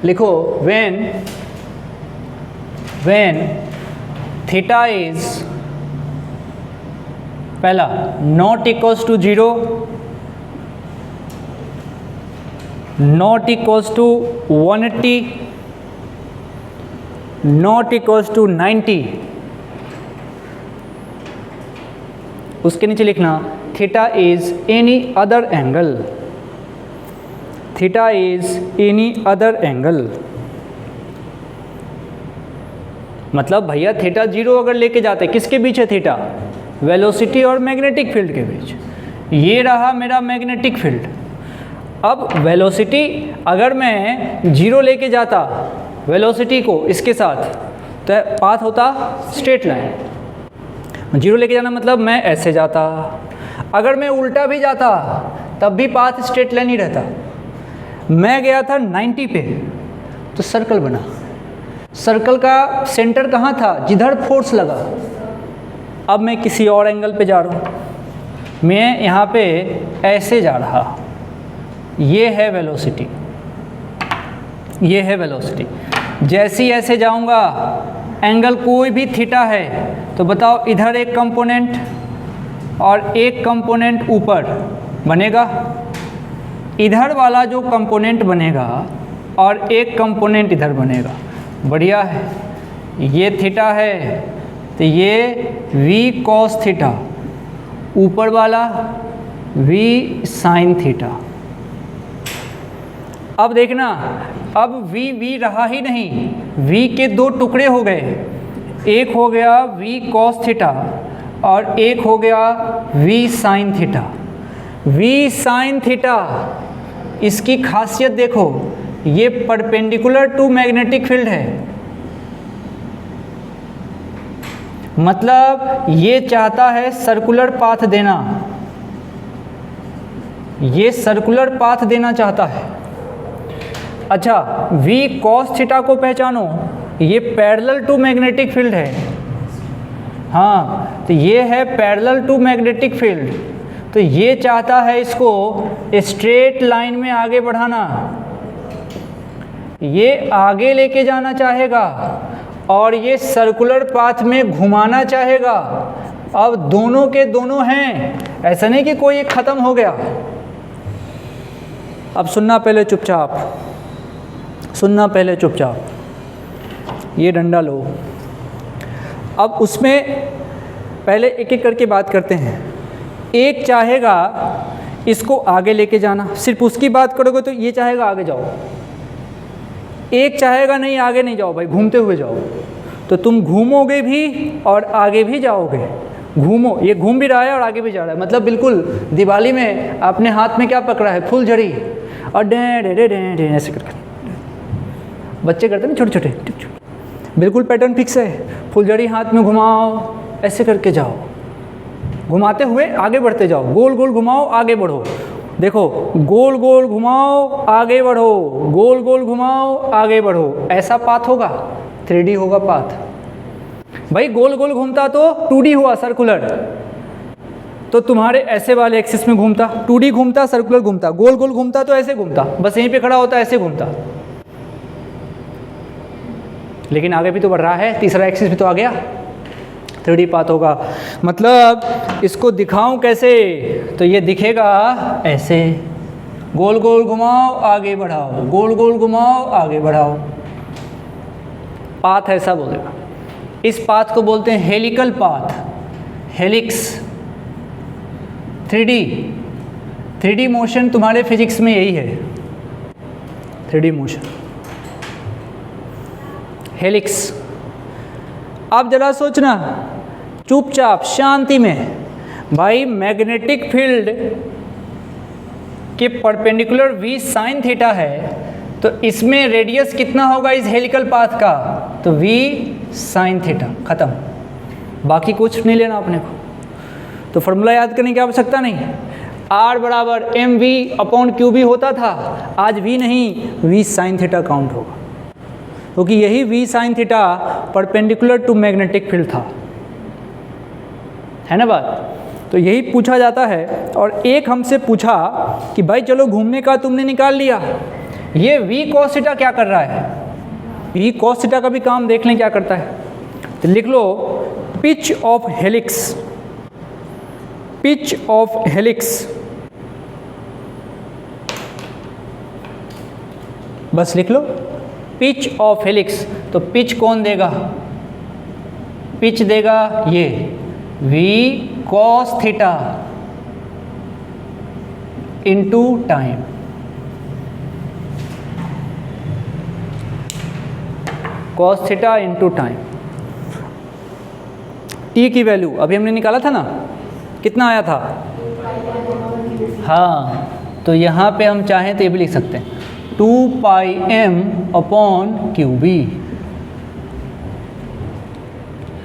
लिखो when theta is पहला not equals to 0, not equals to 180, not equals to 90, उसके नीचे लिखना theta is any other angle, theta is any other angle. मतलब भैया theta 0 अगर लेके जाते, किसके बीच है थीटा? वेलोसिटी और मैग्नेटिक फील्ड के बीच। ये रहा मेरा मैग्नेटिक फील्ड। अब वेलोसिटी अगर मैं 0 लेके जाता वेलोसिटी को इसके साथ, तो पाथ होता स्ट्रेट लाइन। 0 लेके जाना मतलब मैं ऐसे जाता, अगर मैं उल्टा भी जाता तब भी पाथ स्ट्रेट लाइन ही रहता। मैं गया था 90 पे तो सर्कल बना। सर्कल का सेंटर कहाँ था? जिधर फोर्स लगा। अब मैं किसी और एंगल पे जा रहा हूँ, मैं यहाँ पे ऐसे जा रहा, ये है वेलोसिटी, ये है वेलोसिटी। जैसे ही ऐसे जाऊँगा, एंगल कोई भी थीटा है तो बताओ इधर एक कंपोनेंट और एक कंपोनेंट ऊपर बनेगा। इधर वाला जो कंपोनेंट बनेगा और एक कंपोनेंट इधर बनेगा। बढ़िया है। ये थीटा है तो ये v cos थीटा, ऊपर वाला v sin थीटा। अब देखना, अब v रहा ही नहीं, v के दो टुकड़े हो गए। एक हो गया v cos थीटा और एक हो गया v sin theta. v sin theta, इसकी खासियत देखो, ये परपेंडिकुलर टू मैग्नेटिक फील्ड है। मतलब ये चाहता है सर्कुलर पाथ देना, ये सर्कुलर पाथ देना चाहता है। अच्छा, v cos थीटा को पहचानो, ये पैरेलल टू मैग्नेटिक फील्ड है। हाँ, तो ये है पैरेलल टू मैग्नेटिक फील्ड, तो ये चाहता है इसको स्ट्रेट लाइन में आगे बढ़ाना, ये आगे लेके जाना चाहेगा और ये सर्कुलर पाथ में घुमाना चाहेगा। अब दोनों के दोनों हैं, ऐसा नहीं कि कोई एक ख़त्म हो गया। अब सुनना पहले चुपचाप, सुनना पहले चुपचाप। ये डंडा लो। अब उसमें पहले एक एक करके बात करते हैं। एक चाहेगा इसको आगे लेके जाना, सिर्फ उसकी बात करोगे तो ये चाहेगा आगे जाओ। एक चाहेगा नहीं आगे नहीं जाओ भाई, घूमते हुए जाओ, तो तुम घूमोगे भी और आगे भी जाओगे। घूमो, ये घूम भी रहा है और आगे भी जा रहा है। मतलब बिल्कुल दिवाली में आपने हाथ में क्या पकड़ा है? फुलझड़ी, और day day day day day ऐसे करके बच्चे करते हैं ना, छोटे छोटे। बिल्कुल पैटर्न फिक्स है। फुलझड़ी हाथ में घुमाओ, ऐसे करके जाओ, घुमाते हुए आगे बढ़ते जाओ। गोल गोल घुमाओ, आगे बढ़ो। देखो, गोल गोल घुमाओ, आगे बढ़ो, गोल गोल घुमाओ, आगे बढ़ो। ऐसा पाथ होगा, 3D होगा पाथ। भाई गोल गोल घूमता तो 2D हुआ, सर्कुलर, तो तुम्हारे ऐसे वाले एक्सिस में घूमता, 2D घूमता, सर्कुलर घूमता। गोल गोल घूमता तो ऐसे घूमता, बस यहीं पे खड़ा होता, ऐसे घूमता। लेकिन आगे भी तो बढ़ रहा है, तीसरा एक्सिस भी तो आ गया, 3D पाथ होगा। मतलब इसको दिखाऊं कैसे? तो ये दिखेगा ऐसे, गोल गोल घुमाओ, आगे बढ़ाओ, गोल गोल घुमाओ, आगे बढ़ाओ। पाथ ऐसा बोलेगा। इस पाथ को बोलते हैं helical path, helix. 3D motion तुम्हारे फिजिक्स में यही है, 3D मोशन, हेलिक्स। अब जरा सोचना चुपचाप शांति में, भाई मैग्नेटिक फील्ड के परपेंडिकुलर v sin थीटा है, तो इसमें रेडियस कितना होगा इस हेलिकल पाथ का? तो v sin थीटा, ख़त्म। बाकी कुछ नहीं लेना अपने को, तो फॉर्मूला याद करने की आवश्यकता नहीं। r बराबर mv/qb होता था, आज v नहीं, v sin थीटा काउंट होगा, क्योंकि यही v sin theta perpendicular to magnetic field था, है ना बात? तो यही पूछा जाता है। और एक हमसे पूछा कि भाई चलो घूमने का तुमने निकाल लिया, ये v cos थीटा क्या कर रहा है, v cos थीटा का भी काम देख लें क्या करता है। तो लिख low pitch of helix, pitch of helix, बस लिख लो पिच ऑफ हेलिक्स। तो पिच कौन देगा, पिच देगा ये v cos theta into time. cos theta into time. t की वैल्यू अभी हमने निकाला था ना, कितना आया था, हाँ, तो यहाँ पे हम चाहें तो ये भी लिख सकते हैं 2 पाई m अपॉन क्यू बी।